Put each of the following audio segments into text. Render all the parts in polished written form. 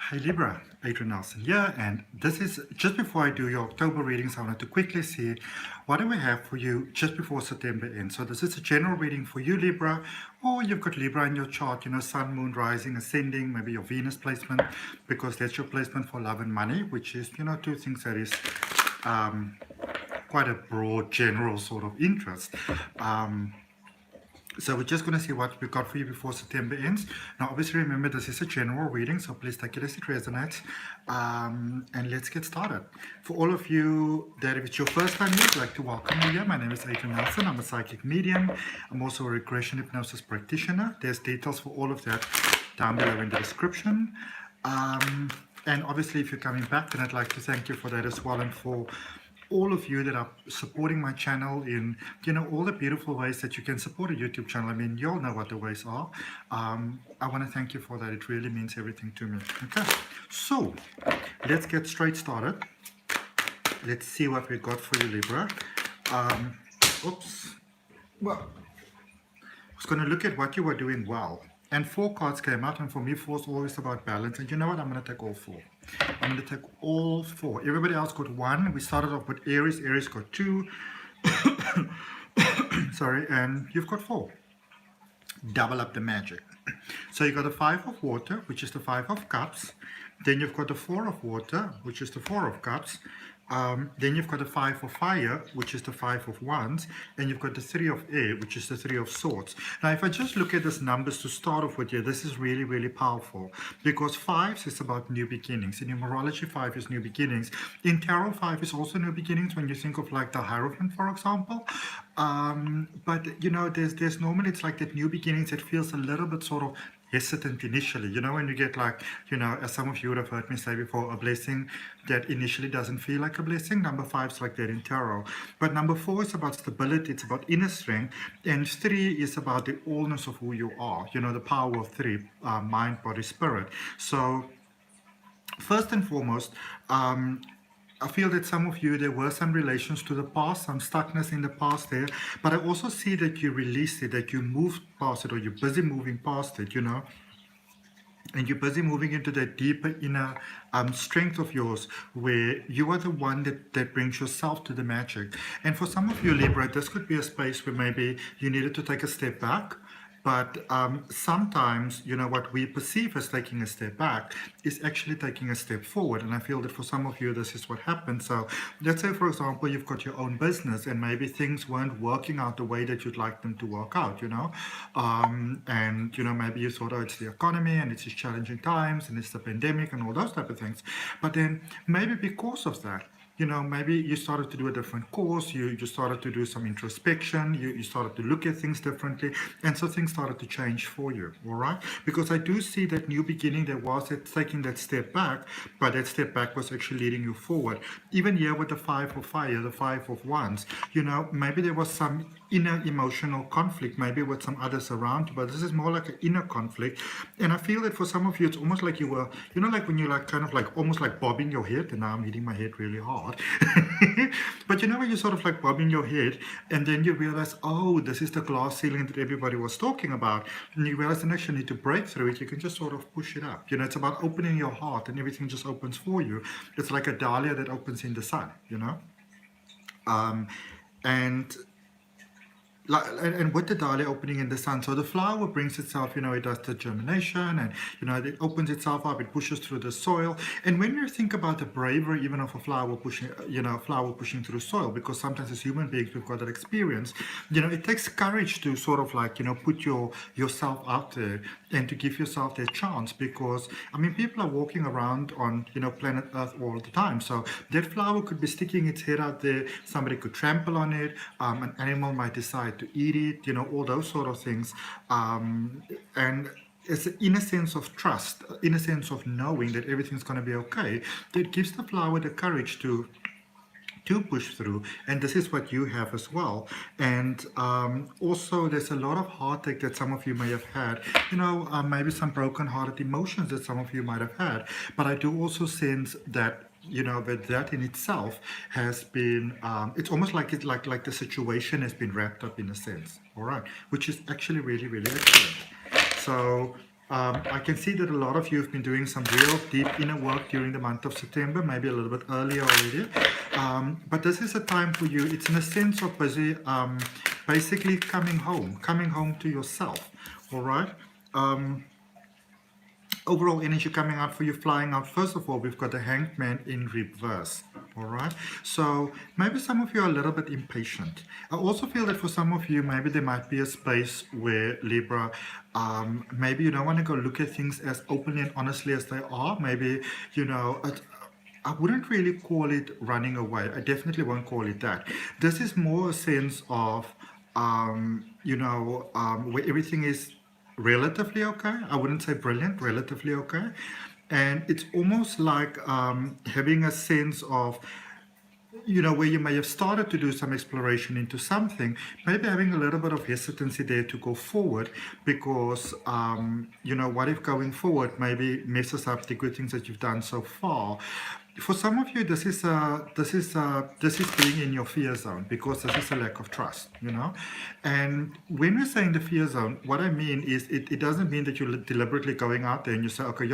Hi Libra, Adrian here, and this is just before I do your October readings. I wanted to quickly see what do we have for you just before September ends. So this is a general reading for you Libra, or you've got Libra in your chart, Sun, Moon, Rising, Ascending, maybe your Venus placement, because that's your placement for love and money, which is, two things that is quite a broad general sort of interest. So we're just going to see what we've got for you before September ends. Now, obviously, remember, this is a general reading, so please take it as it resonates. And let's get started. For all of you that if it's your first time here, I'd like to welcome you here. My name is Adrian. I'm a psychic medium. I'm also a regression hypnosis practitioner. There's details for all of that down below in the description. And obviously, if you're coming back, then I'd like to thank you for that as well, and for all of you that are supporting my channel in, all the beautiful ways that you can support a YouTube channel. I mean, you all know what the ways are. I want to thank you for that. It really means everything to me. Okay, so let's get straight started. Let's see what we got for you, Libra. Well, I was going to look at what you were doing well. And 4 cards came out, and for me, 4 is always about balance. And you know what? I'm going to take all 4. I'm going to take all 4. Everybody else got 1. We started off with Aries. Aries got 2. Sorry, and you've got 4. Double up the magic. So you got the 5 of water, which is the 5 of cups. Then you've got the 4 of water, which is the 4 of cups. Then you've got the 5 of fire, which is the 5 of wands, and you've got the 3 of air, which is the 3 of swords. Now, if I just look at these numbers to start off with you, this is really, really powerful, because 5 is about new beginnings. In numerology, 5 is new beginnings. In tarot, 5 is also new beginnings when you think of like the Hierophant, for example. But there's normally, it's like that new beginnings that feels a little bit sort of hesitant initially, when you get like, as some of you would have heard me say before, a blessing that initially doesn't feel like a blessing. Number 5 is like that in tarot. But number 4 is about stability, it's about inner strength, and 3 is about the allness of who you are, the power of 3, mind, body, spirit. So first and foremost, I feel that some of you, there were some relations to the past, some stuckness in the past there, but I also see that you released it, that you moved past it, or you're busy moving past it, and you're busy moving into that deeper inner strength of yours, where you are the one that brings yourself to the magic. And for some of you, Libra, this could be a space where maybe you needed to take a step back. But sometimes, what we perceive as taking a step back is actually taking a step forward. And I feel that for some of you, this is what happened. So let's say, for example, you've got your own business and maybe things weren't working out the way that you'd like them to work out, and, maybe you thought, oh, it's the economy and it's just challenging times and it's the pandemic and all those type of things. But then maybe because of that, maybe you started to do a different course, you started to do some introspection, you started to look at things differently, and so things started to change for you, all right? Because I do see that new beginning, there was it taking that step back, but that step back was actually leading you forward. Even here with the 5 of fire, the 5 of wands, maybe there was some inner emotional conflict, maybe with some others around you, but this is more like an inner conflict. And I feel that for some of you, it's almost like you were, like when you're like kind of like almost like bobbing your head, and now I'm hitting my head really hard. But when you're sort of like bobbing your head, and then you realize, oh, this is the glass ceiling that everybody was talking about, and you realize you actually need to break through it. You can just sort of push it up. It's about opening your heart, and everything just opens for you. It's like a dahlia that opens in the sun, and with the dahlia opening in the sun, so the flower brings itself, it does the germination, and it opens itself up, it pushes through the soil. And when you think about the bravery even of a flower pushing, pushing through soil, because sometimes as human beings we've got that experience, it takes courage to sort of like, put yourself out there and to give yourself that chance, because I mean, people are walking around on, planet Earth all the time. So that flower could be sticking its head out there, somebody could trample on it, an animal might decide to eat it, all those sort of things. And it's in a sense of trust, in a sense of knowing that everything's going to be okay, that gives the flower the courage to push through. And this is what you have as well. And also there's a lot of heartache that some of you may have had, maybe some broken-hearted emotions that some of you might have had. But I do also sense that but that in itself has been, it's almost like like the situation has been wrapped up in a sense, all right, which is actually really, really excellent. So I can see that a lot of you have been doing some real deep inner work during the month of September, maybe a little bit earlier already. But this is a time for you. It's in a sense of basically coming home to yourself. All right. Overall energy coming out for you, flying out. First of all, we've got the Hanged Man in reverse. All right, so maybe some of you are a little bit impatient. I also feel that for some of you, maybe there might be a space where Libra, maybe you don't want to go look at things as openly and honestly as they are. Maybe, you know, I wouldn't really call it running away. I definitely won't call it that. This is more a sense of, where everything is relatively okay. I wouldn't say brilliant, relatively okay. And it's almost like having a sense of, where you may have started to do some exploration into something, maybe having a little bit of hesitancy there to go forward because, what if going forward maybe messes up the good things that you've done so far. For some of you, this is being in your fear zone because this is a lack of trust, And when we're saying the fear zone, what I mean is it doesn't mean that you're deliberately going out there and you say, okay,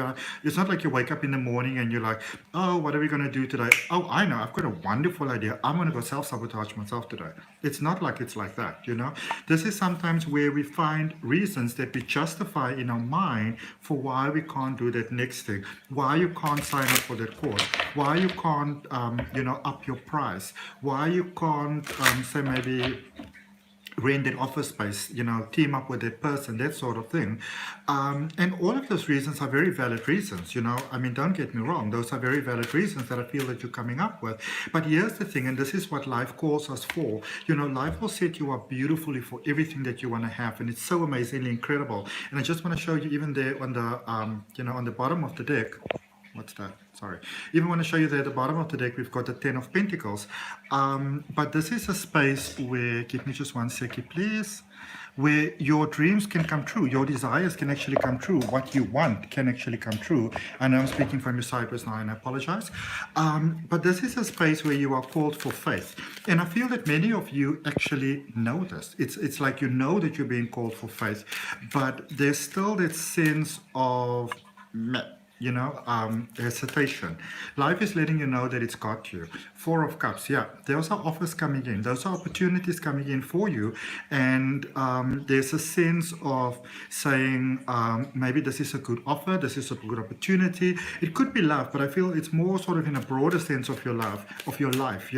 it's not like you wake up in the morning and you're like, oh, what are we going to do today? Oh, I know, I've got a wonderful idea. I'm going to go self-sabotage myself today. It's not like it's like that, This is sometimes where we find reasons that we justify in our mind for why we can't do that next thing, why you can't sign up for that course, why you can't, up your price, why you can't, say maybe rent an office space, team up with that person, that sort of thing. And all of those reasons are very valid reasons, I mean, don't get me wrong. Those are very valid reasons that I feel that you're coming up with. But here's the thing, and this is what life calls us for. Life will set you up beautifully for everything that you want to have. And it's so amazingly incredible. And I just want to show you even there on the, on the bottom of the deck. What's that? Sorry. Even want to show you there at the bottom of the deck, we've got the 10 of Pentacles. But this is a space where, give me just one second, please, where your dreams can come true. Your desires can actually come true. What you want can actually come true. I know I'm speaking from your Cyprus now, and I apologize. But this is a space where you are called for faith. And I feel that many of you actually know this. It's like you know that you're being called for faith, but there's still that sense of hesitation. Life is letting you know that it's got you. 4 of Cups, yeah, those are offers coming in. Those are opportunities coming in for you. And there's a sense of saying, maybe this is a good offer, this is a good opportunity. It could be love, but I feel it's more sort of in a broader sense of your love, of your life,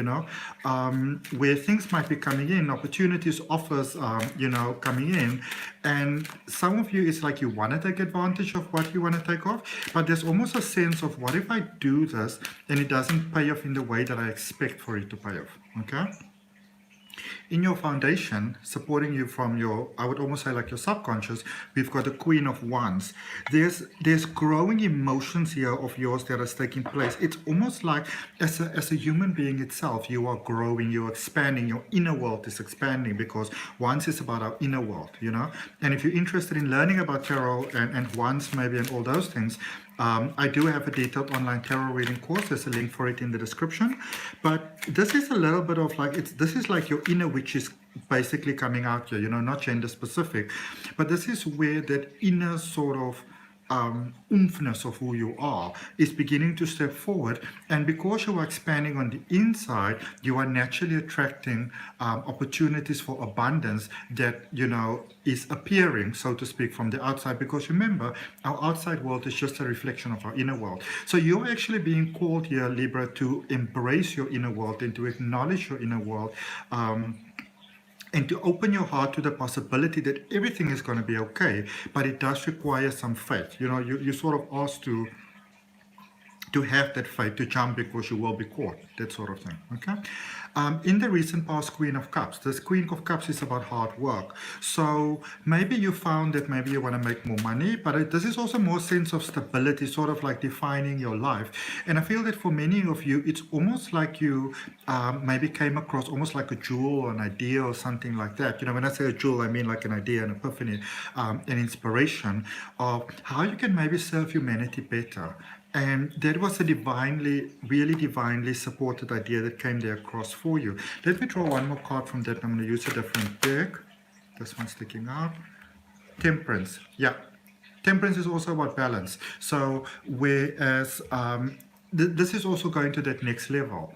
where things might be coming in, opportunities, offers, coming in. And some of you, it's like you want to take advantage of what you want to take off, but there's almost a sense of, what if I do this and it doesn't pay off in the way that I expect for it to pay off, okay? In your foundation, supporting you from your, I would almost say like your subconscious, we've got the Queen of Wands. There's growing emotions here of yours that is taking place. It's almost like as a human being itself, you are growing, you're expanding, your inner world is expanding, because Wands is about our inner world, And if you're interested in learning about tarot and Wands maybe and all those things, I do have a detailed online tarot reading course. There's a link for it in the description. But this is a little bit of like, this is like your inner witch is basically coming out here, not gender specific. But this is where that inner sort of oomphness of who you are is beginning to step forward, and because you are expanding on the inside, you are naturally attracting opportunities for abundance that is appearing, so to speak, from the outside. Because remember, our outside world is just a reflection of our inner world. So you're actually being called here, Libra, to embrace your inner world and to acknowledge your inner world, and to open your heart to the possibility that everything is going to be okay, but it does require some faith. You're sort of asked to have that faith, to jump because you will be caught, that sort of thing, okay? In the recent past, Queen of Cups, this Queen of Cups is about hard work. So maybe you found that maybe you want to make more money, but this is also more sense of stability, sort of like defining your life. And I feel that for many of you, it's almost like you maybe came across almost like a jewel or an idea or something like that. When I say a jewel, I mean like an idea, an epiphany, an inspiration of how you can maybe serve humanity better. And that was a really divinely supported idea that came there across for you. Let me draw one more card from that. I'm going to use a different deck. This one's sticking out. Temperance. Yeah. Temperance is also about balance. So whereas this is also going to that next level,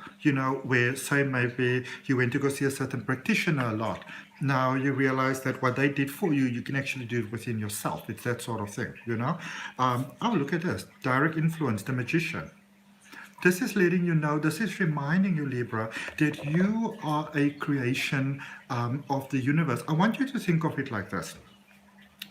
where say maybe you went to go see a certain practitioner a lot. Now you realize that what they did for you, you can actually do it within yourself. It's that sort of thing, Oh, look at this. Direct influence, the magician. This is letting you know, this is reminding you, Libra, that you are a creation of the universe. I want you to think of it like this.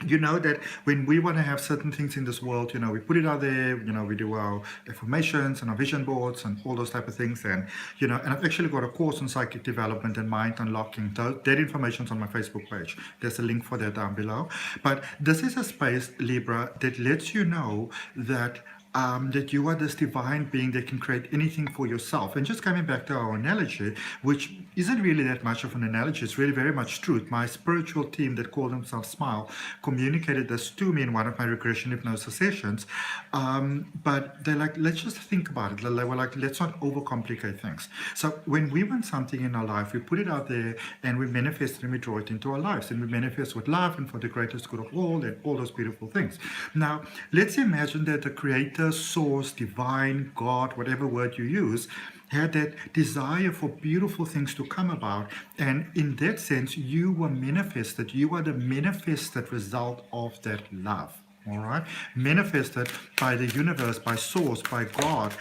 You know that when we want to have certain things in this world, we put it out there, we do our affirmations and our vision boards and all those type of things. And, and I've actually got a course on psychic development and mind unlocking. That information's on my Facebook page. There's a link for that down below. But this is a space, Libra, that lets you know that that you are this divine being that can create anything for yourself. And just coming back to our analogy, which isn't really that much of an analogy, it's really very much truth. My spiritual team that called themselves Smile communicated this to me in one of my regression hypnosis sessions. But they're like, let's just think about it. They were like, let's not overcomplicate things. So when we want something in our life, we put it out there and we manifest it and we draw it into our lives. And we manifest with love and for the greatest good of all and all those beautiful things. Now, let's imagine that the creator, source, divine, God, whatever word you use, had that desire for beautiful things to come about. And in that sense, you were manifested. You are the manifested result of that love. All right, manifested by the universe, by source, by God,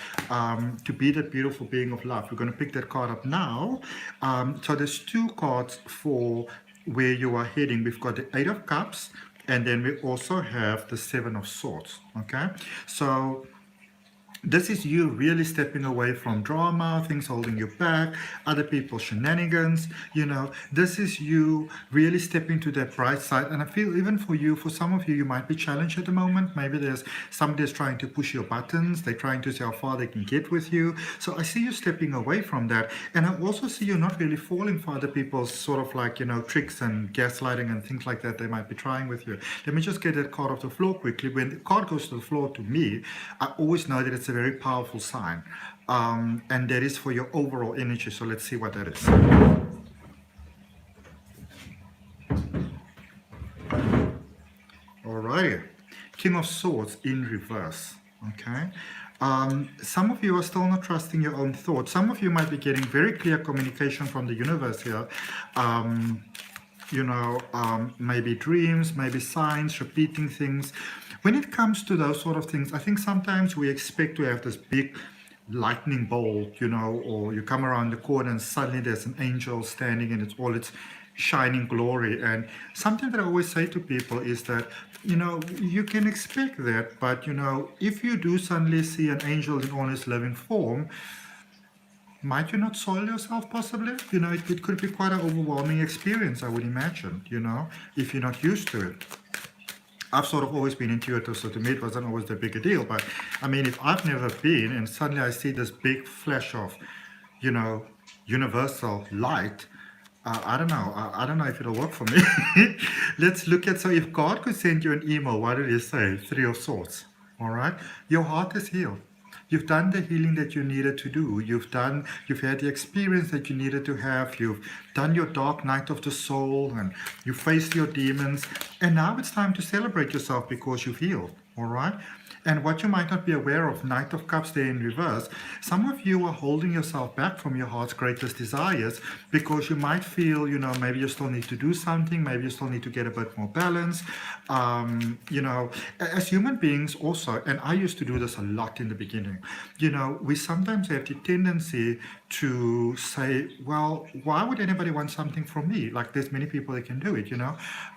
to be that beautiful being of love. We're going to pick that card up now. So there's two cards for where you are heading. We've got the Eight of Cups, and then we also have the Seven of Swords, okay? So this is you really stepping away from drama, things holding you back, other people's shenanigans, This is you really stepping to that bright side. And I feel even for you, for some of you, you might be challenged at the moment. Maybe there's somebody that's trying to push your buttons. They're trying to see how far they can get with you. So I see you stepping away from that. And I also see you not really falling for other people's sort of like, tricks and gaslighting and things like that they might be trying with you. Let me just get that card off the floor quickly. When the card goes to the floor to me, I always know that it's a very powerful sign, and that is for your overall energy. So let's see what that is. Alrighty, King of Swords in reverse. Okay, some of you are still not trusting your own thoughts. Some of you might be getting very clear communication from the universe here. Maybe dreams, maybe signs, repeating things. When it comes to those sort of things, I think sometimes we expect to have this big lightning bolt, or you come around the corner and suddenly there's an angel standing in its shining glory. And something that I always say to people is that, you can expect that, but, if you do suddenly see an angel in all his living form, might you not soil yourself possibly? It could be quite an overwhelming experience, I would imagine, if you're not used to it. I've sort of always been intuitive, so to me it wasn't always that big a deal. But I mean, if I've never been and suddenly I see this big flash of, universal light, I don't know. I don't know if it'll work for me. Let's look at, so if God could send you an email, what did he say? Three of Swords. All right. Your heart is healed. You've done the healing that you needed to do. You've had the experience that you needed to have. You've done your dark night of the soul and you faced your demons. And now it's time to celebrate yourself because you've healed. All right. And what you might not be aware of, Knight of Cups there in reverse, some of you are holding yourself back from your heart's greatest desires because you might feel, maybe you still need to do something, maybe you still need to get a bit more balance. As human beings also, and I used to do this a lot in the beginning, we sometimes have the tendency to say, well, why would anybody want something from me? Like there's many people that can do it,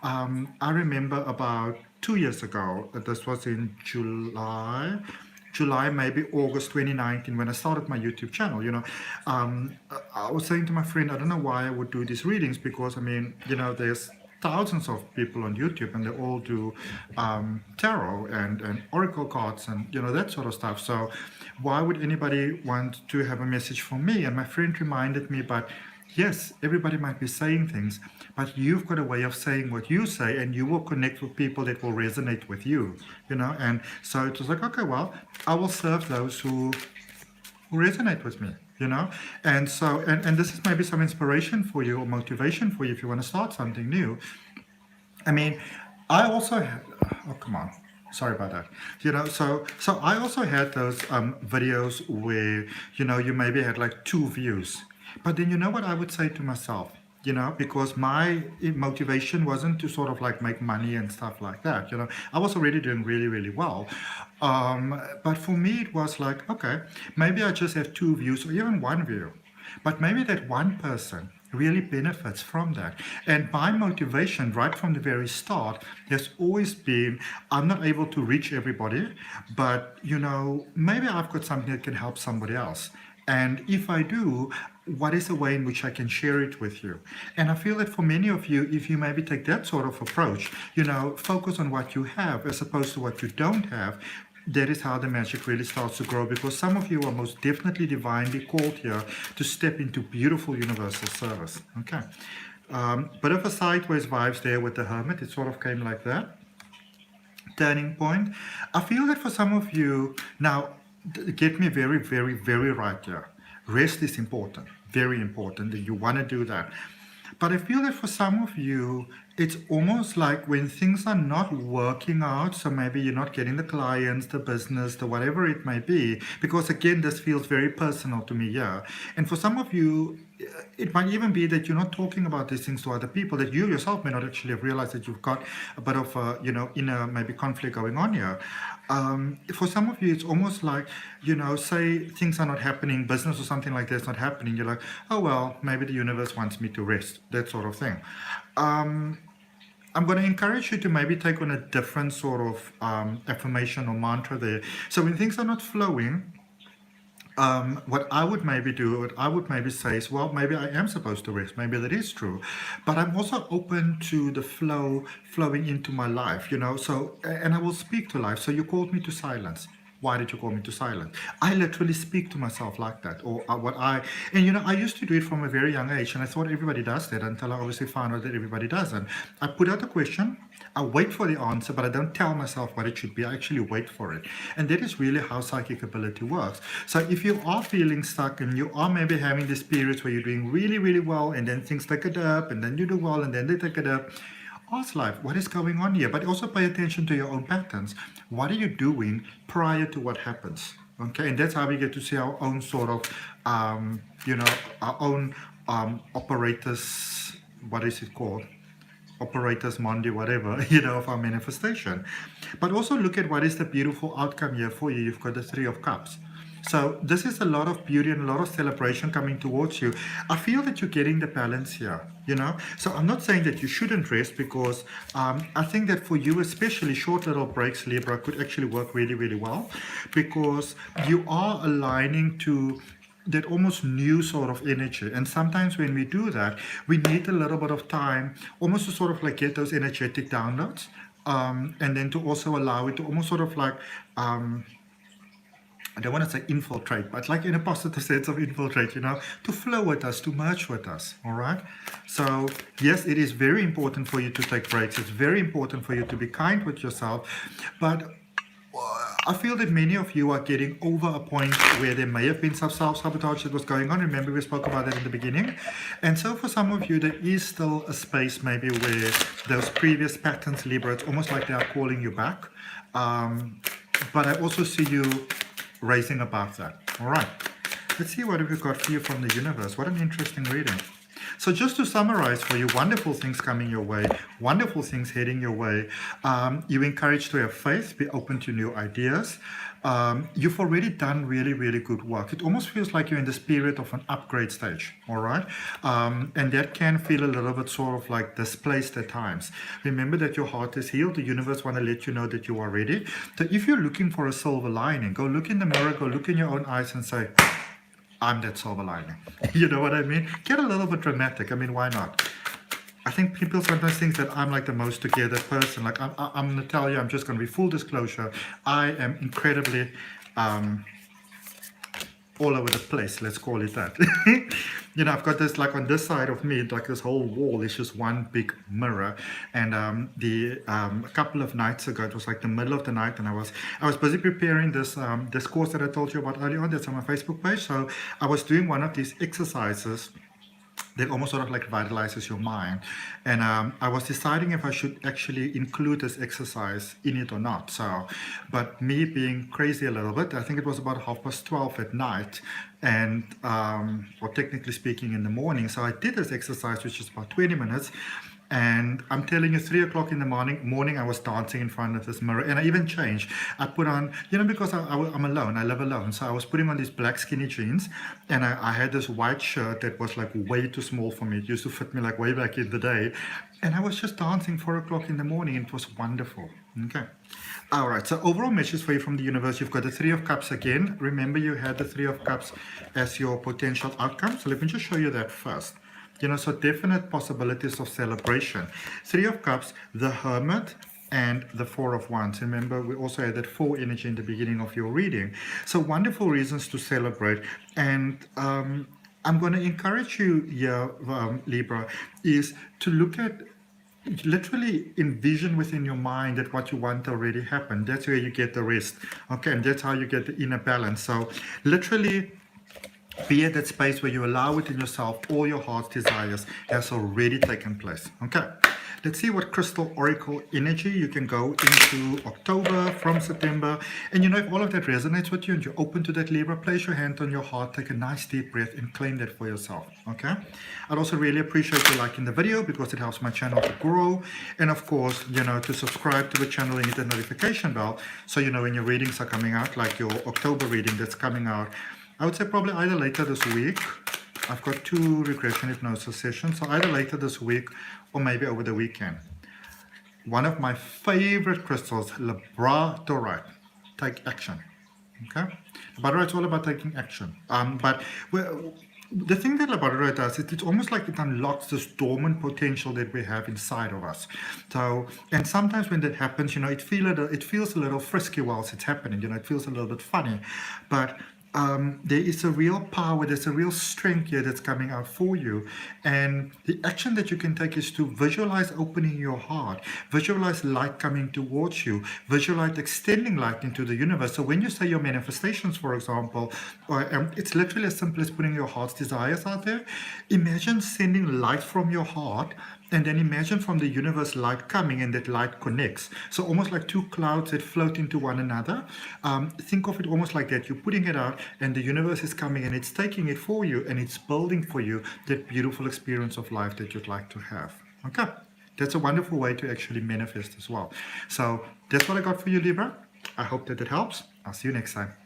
I remember about 2 years ago, this was in July, maybe August 2019, when I started my YouTube channel, I was saying to my friend, I don't know why I would do these readings because, there's thousands of people on YouTube and they all do tarot and oracle cards and, that sort of stuff. So why would anybody want to have a message from me? And my friend reminded me, but yes, everybody might be saying things, but you've got a way of saying what you say and you will connect with people that will resonate with you, and so it was like, okay, well, I will serve those who resonate with me, and so, and this is maybe some inspiration for you or motivation for you if you want to start something new. I also have, oh, come on. Sorry about that. So I also had those videos where, you maybe had like 2 views. But then you know what I would say to myself? Because my motivation wasn't to sort of like make money and stuff like that. I was already doing really, really well. But for me, it was like, okay, maybe I just have 2 views or even 1 view. But maybe that one person really benefits from that. And my motivation right from the very start has always been, I'm not able to reach everybody, but maybe I've got something that can help somebody else. And if I do, what is a way in which I can share it with you? And I feel that for many of you, if you maybe take that sort of approach, focus on what you have as opposed to what you don't have, that is how the magic really starts to grow, because some of you are most definitely divinely called here to step into beautiful universal service. Okay. Bit of a sideways vibes there with the Hermit. It sort of came like that. Turning point. I feel that for some of you, now, get me very, very, very right here. Rest is important. Very important that you want to do that. But I feel that for some of you, it's almost like when things are not working out, so maybe you're not getting the clients, the business, the whatever it may be, because again, this feels very personal to me here. And for some of you, it might even be that you're not talking about these things to other people, that you yourself may not actually have realized that you've got a bit of a, inner maybe conflict going on here. For some of you, it's almost like, say things are not happening, business or something like that's not happening. You're like, oh, well, maybe the universe wants me to rest, that sort of thing. I'm going to encourage you to maybe take on a different sort of affirmation or mantra there. So when things are not flowing, what I would maybe do, what I would maybe say is, well, maybe I am supposed to rest. Maybe that is true. But I'm also open to the flowing into my life, So, and I will speak to life. So you called me to silence. Why did you call me to silence? I literally speak to myself like that, or I used to do it from a very young age, and I thought everybody does that until I obviously found out that everybody doesn't. I put out a question, I wait for the answer, but I don't tell myself what it should be. I actually wait for it. And that is really how psychic ability works. So if you are feeling stuck and you are maybe having these periods where you're doing really, really well, and then things take it up, and then you do well, and then they take it up, ask life, what is going on here? But also pay attention to your own patterns. What are you doing prior to what happens? Okay, and that's how we get to see our own sort of, our own operators, what is it called? Operators Monday, whatever, of our manifestation. But also look at what is the beautiful outcome here for you. You've got the 3 of Cups. So this is a lot of beauty and a lot of celebration coming towards you. I feel that you're getting the balance here, So I'm not saying that you shouldn't rest, because I think that for you, especially short little breaks, Libra, could actually work really, really well, because you are aligning to that almost new sort of energy. And sometimes when we do that, we need a little bit of time almost to sort of like get those energetic downloads, and then to also allow it to almost sort of like I don't want to say infiltrate, but like in a positive sense of infiltrate, to flow with us, to merge with us, all right? So yes, it is very important for you to take breaks. It's very important for you to be kind with yourself, but I feel that many of you are getting over a point where there may have been some self-sabotage that was going on. Remember, we spoke about that in the beginning. And so for some of you, there is still a space maybe where those previous patterns, Libra, it's almost like they are calling you back. But I also see you raising above that. All right, let's see what we've got for you from the universe. What an interesting reading. So just to summarize for you, wonderful things coming your way, wonderful things heading your way. You're encouraged to have faith, be open to new ideas. You've already done really, really good work. It almost feels like you're in the spirit of an upgrade stage, all right? And that can feel a little bit sort of like displaced at times. Remember that your heart is healed. The universe want to let you know that you are ready. So if you're looking for a silver lining, go look in the mirror, go look in your own eyes and say, I'm that silver lining. You know what I mean? Get a little bit dramatic. I mean, why not? I think people sometimes think that I'm like the most together person. Like I'm going to tell you, I'm just going to be full disclosure. I am incredibly all over the place. Let's call it that. I've got this like on this side of me, like this whole wall is just one big mirror. And a couple of nights ago, it was like the middle of the night, and I was busy preparing this this course that I told you about earlier on. That's on my Facebook page. So I was doing one of these exercises. that almost sort of like revitalizes your mind. And I was deciding if I should actually include this exercise in it or not. So, but me being crazy a little bit, I think it was about 12:30 at night, and or technically speaking in the morning. So I did this exercise, which is about 20 minutes. And I'm telling you, 3 o'clock in the morning, I was dancing in front of this mirror. And I even changed. I put on, because I'm alone, I live alone. So I was putting on these black skinny jeans. And I had this white shirt that was like way too small for me. It used to fit me like way back in the day. And I was just dancing 4 o'clock in the morning. It was wonderful. Okay. All right. So overall message for you from the universe. You've got the Three of Cups again. Remember, you had the Three of Cups as your potential outcome. So let me just show you that first. So definite possibilities of celebration. Three of Cups, the Hermit, and the Four of Wands. Remember, we also had that 4 energy in the beginning of your reading. So wonderful reasons to celebrate. And I'm going to encourage you here, Libra, is to look at, literally envision within your mind that what you want already happened. That's where you get the rest. Okay, and that's how you get the inner balance. So literally, be at that space where you allow within yourself all your heart's desires has already taken place. Okay, let's see what crystal oracle energy you can go into October from September. And if all of that resonates with you and you're open to that, Libra, place your hand on your heart, take a nice deep breath and claim that for yourself. Okay, I'd also really appreciate you liking the video because it helps my channel to grow. And of course, to subscribe to the channel and hit the notification bell so when your readings are coming out, like your October reading that's coming out. I would say probably either later this week. I've got 2 regression hypnosis sessions, so either later this week or maybe over the weekend. One of my favorite crystals, labradorite. Take action. Okay? Labradorite's all about taking action. But the thing that labradorite does, it's almost like it unlocks this dormant potential that we have inside of us. So, and sometimes when that happens, it feels a little frisky whilst it's happening. It feels a little bit funny, but there is a real power, there's a real strength here that's coming out for you. And the action that you can take is to visualize opening your heart, visualize light coming towards you, visualize extending light into the universe. So when you say your manifestations, for example, it's literally as simple as putting your heart's desires out there. Imagine sending light from your heart, and then imagine from the universe light coming, and that light connects. So almost like 2 clouds that float into one another. Think of it almost like that. You're putting it out and the universe is coming and it's taking it for you and it's building for you that beautiful experience of life that you'd like to have. Okay, that's a wonderful way to actually manifest as well. So that's what I got for you, Libra. I hope that it helps. I'll see you next time.